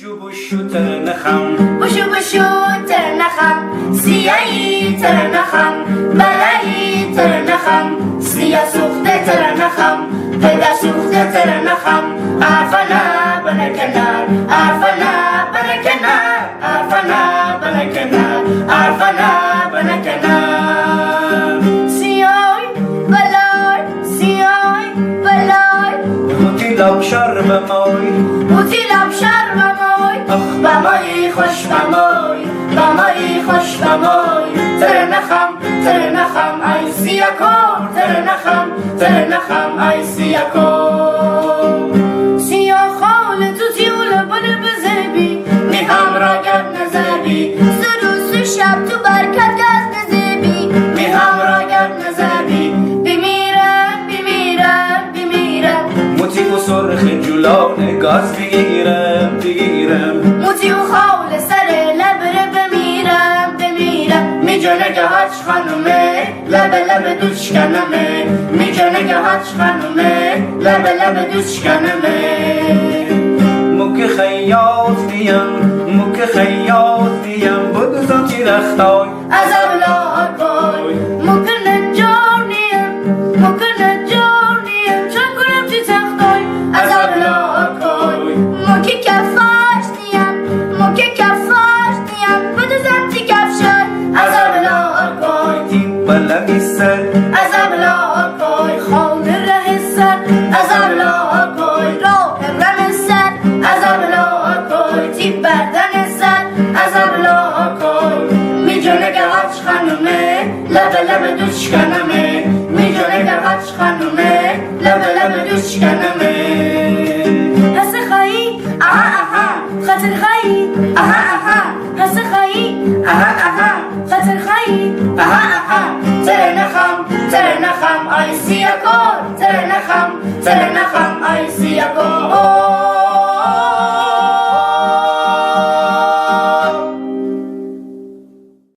بشو بشو ترنخم بشو بشو ترنخم سیایی ترنخم بلایی ترنخم سیا سوخته ترنخم پدر سوخته ترنخم عرفنا بنا کنار عرفنا بنا کنار عرفنا بنا کنار عرفنا بنا کنار سیای بلای سیای بلای بوتی لب شر بمای بوتی لب شر بمای بمایی خوش بمای بمایی خوش بمای ترنخم ترنخم ای سیاکو ترنخم ترنخم ای سیاکو سیا خال تو تیول بده بزبی میهم را گرد نزبی سروس شب تو برکت گز نزبی میهم را گرد نزبی بمیرم بمیرم بمیرم موتی و سرخ جولان گاز بگیرم بگیرم موتی و خال سر لبره بمیرم بمیرم میجانه که هاچ خانومه لب لب دوش کنمه میجانه که هاچ خانومه لب لب دوش کنمه مک خیاط دیم مک خیاط دیم بگذار چی رختای از اولا بای ممکن نجانیم ممکن نجانیم چون کنم چی تختای از اولا بای ممکن کفاش دیم ممکن کفاش دیم بدوزم چی کفشای از اولا بای تیم بلمی سر از اولا بای خانه ره سر از اولا بای راه رم سر از اولا بای تیب بردن سر از اولا بای میجونه که هاچ خانومه لب لب دوش کنمه میجونه که هاچ خانومه لب لب دوش کنمه حس خایی اها اها خاطر خایی اها اها حس خایی اها اها خاطر خایی اها اها ترنخم ترنخم ای سیاکو ترنخم ترنخم ای سیاکو